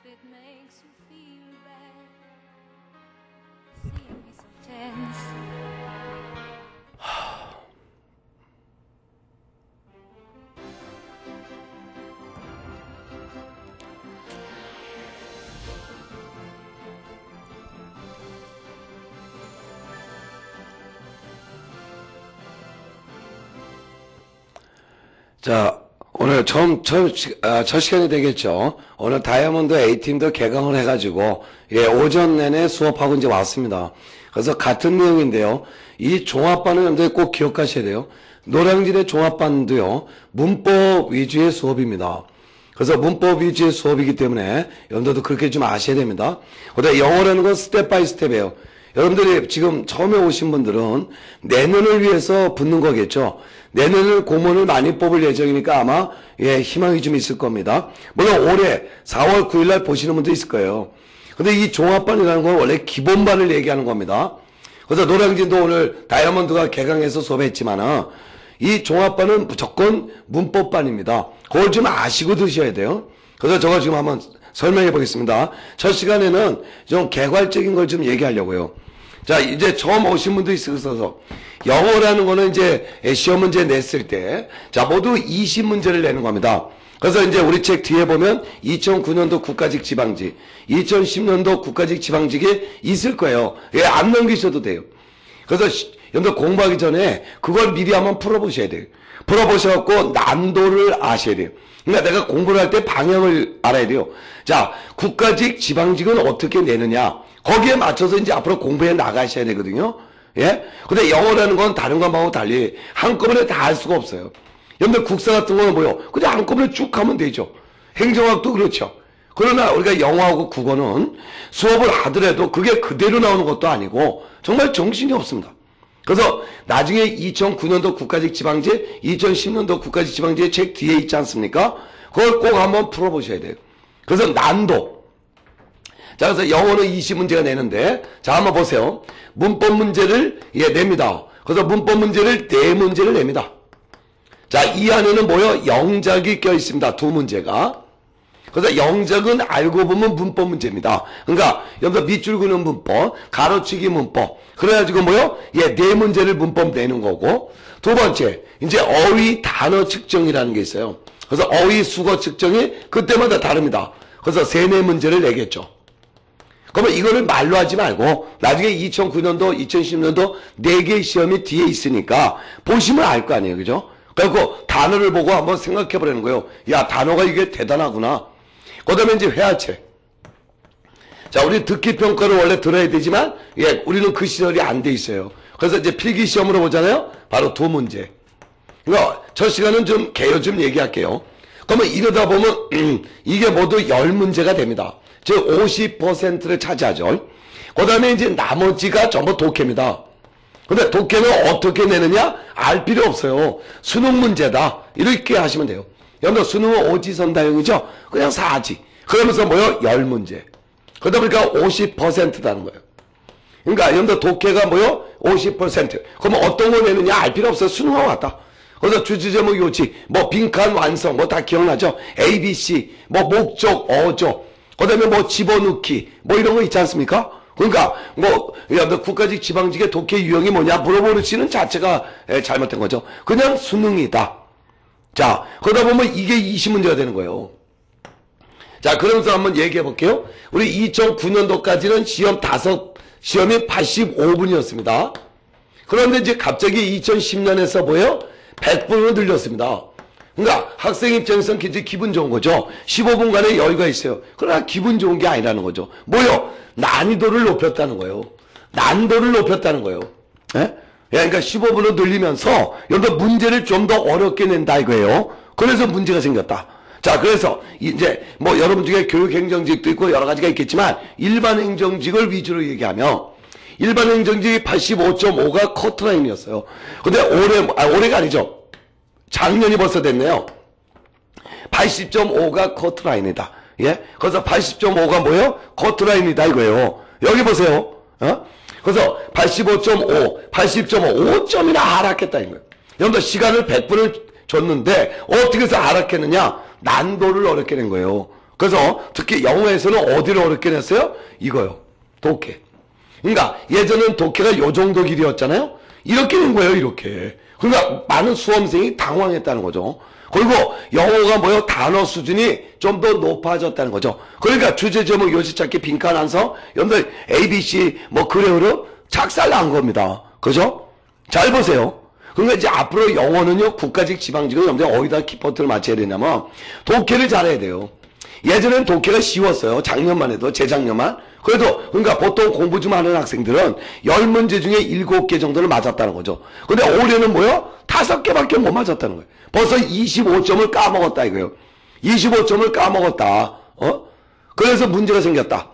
it makes you feel bad. Seeing me so tense. 자, 오늘 첫 시간이 되겠죠. 오늘 다이아몬드 A팀도 개강을 해가지고, 오전 내내 수업하고 이제 왔습니다. 그래서 같은 내용인데요. 이 종합반은 여러분들 꼭 기억하셔야 돼요. 노량진의 종합반도요, 문법 위주의 수업입니다. 그래서 문법 위주의 수업이기 때문에 여러분들도 그렇게 좀 아셔야 됩니다. 그다음에 영어라는 건 스텝 바이 스텝이에요. 여러분들이 지금 처음에 오신 분들은 내년을 위해서 붙는 거겠죠. 내년을 공무원을 많이 뽑을 예정이니까 아마 희망이 좀 있을 겁니다. 물론 올해 4월 9일 날 보시는 분도 있을 거예요. 근데 이 종합반이라는 건 원래 기본반을 얘기하는 겁니다. 그래서 노량진도 오늘 다이아몬드가 개강해서 수업했지만은 이 종합반은 무조건 문법반입니다. 그걸 좀 아시고 드셔야 돼요. 그래서 제가 지금 한번 설명해 보겠습니다. 첫 시간에는 좀 개괄적인 걸 좀 얘기하려고요. 자, 이제 처음 오신 분도 있어서 영어라는 거는 이제 시험 문제 냈을 때, 자, 모두 20문제를 내는 겁니다. 그래서 이제 우리 책 뒤에 보면 2009년도 국가직 지방직, 2010년도 국가직 지방직이 있을 거예요. 안 넘기셔도 돼요. 그래서 여러분들 공부하기 전에 그걸 미리 한번 풀어보셔야 돼요. 풀어보셔갖고 난도를 아셔야 돼요. 그러니까 내가 공부를 할 때 방향을 알아야 돼요. 자, 국가직, 지방직은 어떻게 내느냐. 거기에 맞춰서 이제 앞으로 공부해 나가셔야 되거든요. 예? 근데 영어라는 건 다른 것하고 달리 한꺼번에 다 할 수가 없어요. 여러분들 국사 같은 거는 뭐요? 그냥 한꺼번에 쭉 하면 되죠. 행정학도 그렇죠. 그러나 우리가 영어하고 국어는 수업을 하더라도 그게 그대로 나오는 것도 아니고 정말 정신이 없습니다. 그래서 나중에 2009년도 국가직 지방제, 2010년도 국가직 지방제 책 뒤에 있지 않습니까? 그걸 꼭 한번 풀어보셔야 돼요. 그래서 난도. 자, 그래서 영어는 20문제가 내는데, 자, 한번 보세요. 문법 문제를, 냅니다. 그래서 문법 문제를 4문제를 냅니다. 자, 이 안에는 뭐요? 영작이 껴있습니다. 2문제가. 그래서 영작은 알고 보면 문법 문제입니다. 그러니까, 여기서 밑줄 그는 문법, 가로치기 문법. 그래가지고 뭐요? 4문제를 문법 내는 거고. 두 번째, 이제 어휘 단어 측정이라는 게 있어요. 그래서 어휘 수거 측정이 그때마다 다릅니다. 그래서 4문제를 내겠죠. 그러면 이거를 말로 하지 말고 나중에 2009년도, 2010년도 4개의 시험이 뒤에 있으니까 보시면 알 거 아니에요. 그죠? 그래갖고 단어를 보고 한번 생각해 보라는 거예요. 야, 단어가 이게 대단하구나. 그 다음에 이제 회화책. 자, 우리 듣기 평가를 원래 들어야 되지만, 우리는 그 시절이 안 돼 있어요. 그래서 이제 필기 시험으로 보잖아요. 바로 2문제. 그러니까 첫 시간은 좀 개요 좀 얘기할게요. 그러면 이러다 보면 이게 모두 10문제가 됩니다. 즉 50%를 차지하죠. 그 다음에 이제 나머지가 전부 독해입니다. 근데 독해는 어떻게 내느냐? 알 필요 없어요. 수능 문제다. 이렇게 하시면 돼요. 여러분 수능은 오지선다형이죠? 그냥 사지. 그러면서 뭐요? 10문제. 그러다 보니까 50%다는 거예요. 그러니까 여러분들 독해가 뭐요? 50%. 그러면 어떤 거 내느냐? 알 필요 없어요. 수능하고 같다. 그래서 주제제목 요지, 뭐 빈칸 완성, 뭐 다 기억나죠? A, B, C, 뭐 목적, 어조, 그 다음에 뭐 집어넣기, 뭐 이런 거 있지 않습니까? 그러니까 뭐 여러분들 국가직 지방직의 독해 유형이 뭐냐 물어보시는 자체가 잘못된 거죠. 그냥 수능이다. 자, 그러다 보면 이게 20문제가 되는 거예요. 자, 그러면서 한번 얘기해 볼게요. 우리 2009년도까지는 시험이 85분이었습니다. 그런데 이제 갑자기 2010년에서 뭐예요? 100분으로 늘렸습니다. 그러니까 학생 입장에서는 굉장히 기분 좋은 거죠. 15분간의 여유가 있어요. 그러나 기분 좋은 게 아니라는 거죠. 뭐요? 난이도를 높였다는 거예요. 난도를 높였다는 거예요. 예? 그러니까 15분으로 늘리면서 여러분 문제를 좀 더 어렵게 낸다 이거예요. 그래서 문제가 생겼다. 자, 그래서 이제 뭐 여러분 중에 교육행정직도 있고 여러 가지가 있겠지만 일반 행정직을 위주로 얘기하면 일반 행정직이 85.5가 커트라인이었어요. 근데 올해가 아니죠. 작년이 벌써 됐네요. 80.5가 커트라인이다. 예? 그래서 80.5가 뭐예요? 커트라인이다 이거예요. 여기 보세요. 그래서 85.5, 80.5, 5점이나 하락했다 이거예요. 여러분들 시간을 100분을 줬는데 어떻게 해서 하락했느냐? 난도를 어렵게 낸 거예요. 그래서 특히 영어에서는 어디를 어렵게 냈어요? 이거요. 독해. 그러니까 예전엔 독해가 요 정도 길이었잖아요. 이렇게 된 거예요, 이렇게. 그러니까 많은 수험생이 당황했다는 거죠. 그리고 영어가 뭐요? 단어 수준이 좀 더 높아졌다는 거죠. 그러니까 주제 제목 요지 찾기 빈칸 안서 여러분들 ABC 뭐 그래요로 작살난 겁니다. 그죠? 잘 보세요. 그러니까 이제 앞으로 영어는요, 국가직, 지방직은 여러분들 어디다 키포트를 맞춰야 되냐면 독해를 잘해야 돼요. 예전엔 독해가 쉬웠어요. 작년만 해도, 재작년만. 그래도, 그러니까 보통 공부 좀 하는 학생들은 10문제 중에 7개 정도를 맞았다는 거죠. 근데 올해는 뭐요? 5개밖에 못 맞았다는 거예요. 벌써 25점을 까먹었다 이거예요. 25점을 까먹었다. 그래서 문제가 생겼다.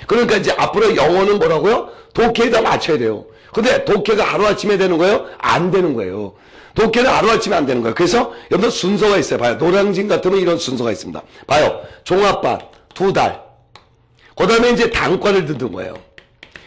그러니까 이제 앞으로 영어는 뭐라고요? 독해에다 맞춰야 돼요. 근데 독해가 하루아침에 되는 거예요? 안 되는 거예요. 독해는 하루아침에 안 되는 거예요. 그래서 여러분 순서가 있어요. 봐요. 노량진 같으면 이런 순서가 있습니다. 봐요. 종합반 2달. 그 다음에 이제 단과를 듣는 거예요.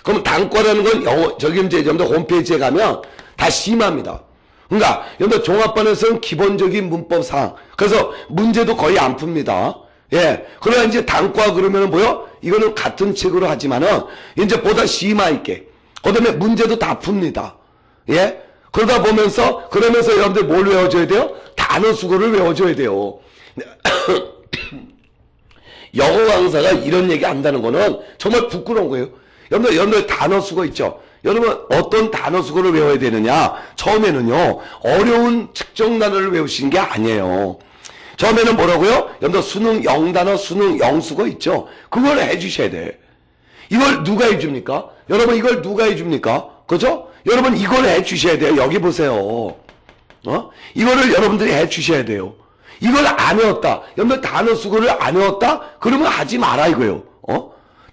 그럼 단과라는 건 영어, 저기 이제 여러분들 홈페이지에 가면 다 심합니다. 그러니까 여러분들 종합반에서는 기본적인 문법사항. 그래서 문제도 거의 안 풉니다. 예. 그러나 이제 단과 그러면은 뭐요? 이거는 같은 책으로 하지만은 이제 보다 심화 있게. 그 다음에 문제도 다 풉니다. 예. 그러면서 여러분들 뭘 외워줘야 돼요? 단어 수거를 외워줘야 돼요. 영어 강사가 이런 얘기 한다는 거는 정말 부끄러운 거예요. 여러분들 단어 수거 있죠? 여러분 어떤 단어 수거를 외워야 되느냐? 처음에는요, 어려운 측정 단어를 외우시는 게 아니에요. 처음에는 뭐라고요? 여러분들 수능 0단어, 수능 0수거 있죠? 그걸 해주셔야 돼. 이걸 누가 해줍니까? 여러분 이걸 누가 해줍니까? 그죠? 여러분 이걸 해주셔야 돼요. 여기 보세요. 이거를 여러분들이 해주셔야 돼요. 이걸 안 외웠다. 여러분들 단어 수거를 안 외웠다? 그러면 하지 마라 이거예요.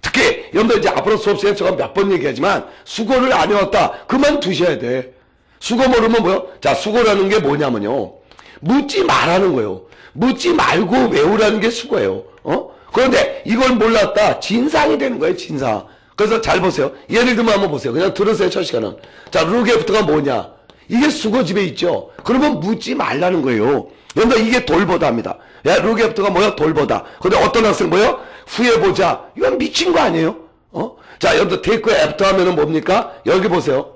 특히 여러분들 이제 앞으로 수업 시간에 제가 몇 번 얘기하지만 수거를 안 외웠다. 그만두셔야 돼. 수거 모르면 뭐요? 자, 수거라는 게 뭐냐면요, 묻지 말라는 거예요. 묻지 말고 외우라는 게 수거예요. 그런데 이걸 몰랐다. 진상이 되는 거예요, 진상. 그래서 잘 보세요. 예를 들면 한번 보세요. 그냥 들으세요, 첫 시간은. 자, 룩애프터가 뭐냐? 이게 수거집에 있죠. 그러면 묻지 말라는 거예요. 여러분들 이게 돌보다입니다. 야, 룩애프터가 뭐야? 돌보다. 근데 어떤 학생 뭐예요? 후회보자. 이건 미친 거 아니에요? 자, 여러분들 테이크 애프터 하면은 뭡니까? 여기 보세요.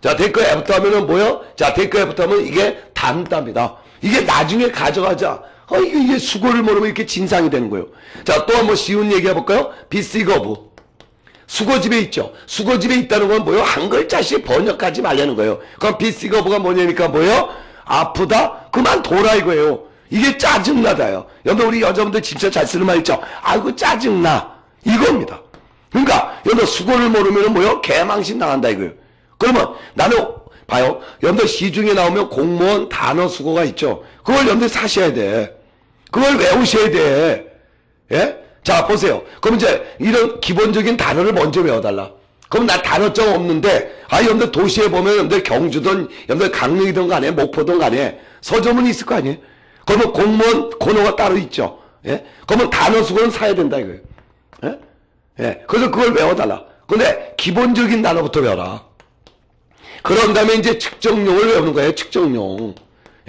자, 테이크 애프터 하면은 뭐예요? 자, 테이크 애프터 하면 이게 담답니다. 이게 나중에 가져가자. 이게 수고를 모르면 이렇게 진상이 되는 거예요. 자, 또 한번 쉬운 얘기 해볼까요? 비시거브. 수거집에 있죠. 수거집에 있다는 건 뭐예요? 한 글자씩 번역하지 말라는 거예요. 그럼 비시거브가 뭐냐니까 뭐예요? 아프다? 그만둬라 이거예요. 이게 짜증나다요. 여러분 우리 여자분들 진짜 잘 쓰는 말 있죠? 아이고 짜증나. 이겁니다. 그러니까 여러분 수고를 모르면 뭐예요? 개망신 나간다 이거예요. 그러면 나는 봐요. 여러분들 시중에 나오면 공무원 단어 수고가 있죠. 그걸 여러분들 사셔야 돼. 그걸 외우셔야 돼. 예? 자, 보세요. 그럼 이제 이런 기본적인 단어를 먼저 외워달라. 그럼 나 단어점 없는데, 여러분들 도시에 보면 여러분들 경주든, 여러분들 강릉이든 간에, 목포든 간에 서점은 있을 거 아니에요? 그러면 공무원 코너가 따로 있죠. 예? 그러면 단어 수고는 사야 된다 이거예요. 예? 예. 그래서 그걸 외워달라. 근데 기본적인 단어부터 외워라. 그런 다음에 이제 측정용을 외우는 거예요. 측정용.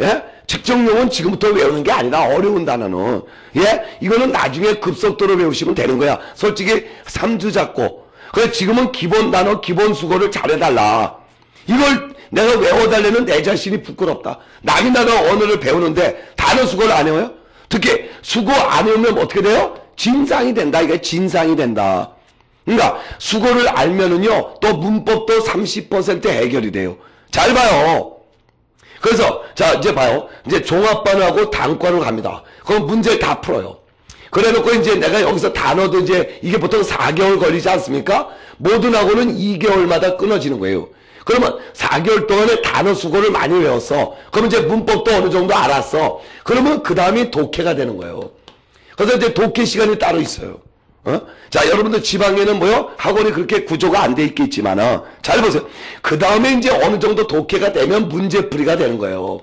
예? 측정용은 지금부터 외우는 게 아니라 어려운 단어는. 예? 이거는 나중에 급속도로 외우시면 되는 거야. 솔직히 3주 잡고. 그래서 지금은 기본 단어, 기본 수고를 잘해달라. 이걸 내가 외워달라는 내 자신이 부끄럽다. 남이 나가 언어를 배우는데 단어 수고를 안 외워요? 특히 수고 안 외우면 어떻게 돼요? 진상이 된다. 이게 진상이 된다. 그러니까 수고를 알면은요, 또 문법도 30% 해결이 돼요. 잘 봐요. 그래서 자, 이제 봐요. 이제 종합반하고 단과를 갑니다. 그럼 문제를 다 풀어요. 그래 놓고 이제 내가 여기서 단어도 이제 이게 보통 4개월 걸리지 않습니까? 모든하고는 2개월마다 끊어지는 거예요. 그러면 4개월 동안에 단어 수고를 많이 외웠어. 그러면 이제 문법도 어느 정도 알았어. 그러면 그 다음이 독해가 되는 거예요. 그래서 이제 독해 시간이 따로 있어요. 자, 여러분들 지방에는 뭐요? 학원이 그렇게 구조가 안 돼 있겠지만은, 잘 보세요. 그 다음에 이제 어느 정도 독해가 되면 문제풀이가 되는 거예요.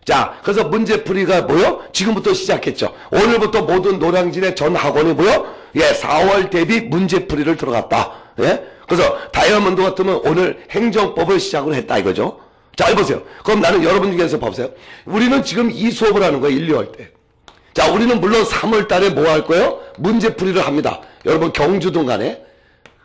자, 그래서 문제풀이가 뭐요? 지금부터 시작했죠. 오늘부터 모든 노량진의 전 학원이 뭐요? 예, 4월 대비 문제풀이를 들어갔다. 예? 그래서 다이아몬드 같으면 오늘 행정법을 시작을 했다 이거죠. 자, 해보세요. 그럼 나는 여러분 중에서 봐보세요. 우리는 지금 이 수업을 하는 거예요. 1, 2월 때. 자, 우리는 물론 3월 달에 뭐 할 거예요? 문제풀이를 합니다. 여러분 경주동 간에.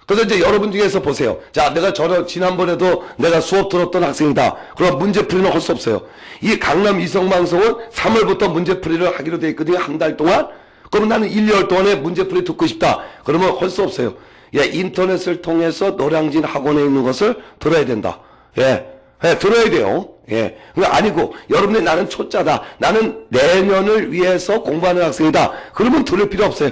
그래서 이제 여러분 중에서 보세요. 자, 내가 지난번에도 내가 수업 들었던 학생이다. 그럼 문제풀이는 할 수 없어요. 이 강남 이성방송은 3월부터 문제풀이를 하기로 돼 있거든요. 한 달 동안. 그러면 나는 1, 2월 동안에 문제풀이 듣고 싶다. 그러면 할 수 없어요. 예, 인터넷을 통해서 노량진 학원에 있는 것을 들어야 된다. 예, 들어야 돼요. 예, 그거 아니고 여러분이 나는 초짜다. 나는 내년을 위해서 공부하는 학생이다. 그러면 들을 필요 없어요.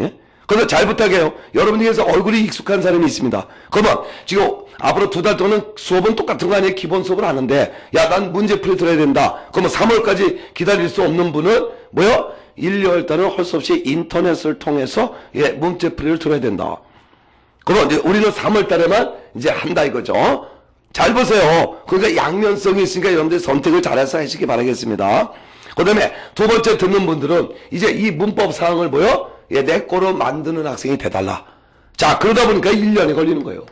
예? 그래서 잘 부탁해요. 여러분 중에서 얼굴이 익숙한 사람이 있습니다. 그러면 지금 앞으로 2달 동안 수업은 똑같은 거 아니에요? 기본 수업을 하는데 야, 난 문제풀이 들어야 된다. 그러면 3월까지 기다릴 수 없는 분은 뭐요? 1, 2월 달은 할 수 없이 인터넷을 통해서 예, 문제풀이를 들어야 된다. 그럼 이제 우리는 3월 달에만 이제 한다 이거죠. 잘 보세요. 그러니까 양면성이 있으니까 여러분들 선택을 잘해서 하시기 바라겠습니다. 그 다음에 두 번째 듣는 분들은 이제 이 문법 사항을 뭐요? 예, 내 거로 만드는 학생이 돼달라. 자, 그러다 보니까 1년이 걸리는 거예요.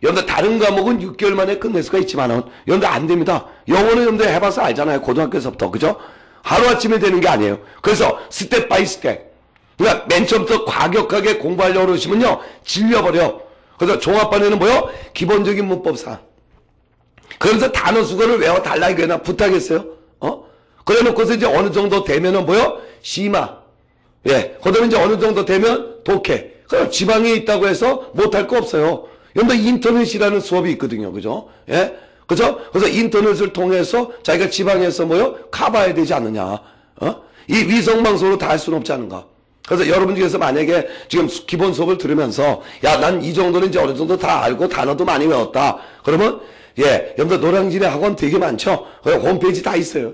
여러분들 다른 과목은 6개월 만에 끝낼 수가 있지만은 여러분들 안 됩니다. 영어는 여러분들 해봐서 알잖아요. 고등학교에서부터. 그죠? 하루아침에 되는 게 아니에요. 그래서 스텝 바이 스텝. 그러니까 맨 처음부터 과격하게 공부하려고 그러시면요. 질려버려. 그래서 종합반에는 뭐요? 기본적인 문법사항. 그러면서 단어 수거를 외워달라 이거나 부탁했어요. 그래 놓고서 이제 어느 정도 되면은 뭐요? 심화. 예. 그 다음에 이제 어느 정도 되면 독해. 그럼 지방에 있다고 해서 못할 거 없어요. 여러분들 인터넷이라는 수업이 있거든요. 그죠? 예. 그죠? 그래서 인터넷을 통해서 자기가 지방에서 뭐요? 가봐야 되지 않느냐. 이 위성방송으로 다 할 수는 없지 않은가. 그래서 여러분 중에서 만약에 지금 기본 수업을 들으면서 야, 난 이 정도는 이제 어느 정도 다 알고 단어도 많이 외웠다. 그러면 예, 여러분들 노량진에 학원 되게 많죠? 홈페이지 다 있어요.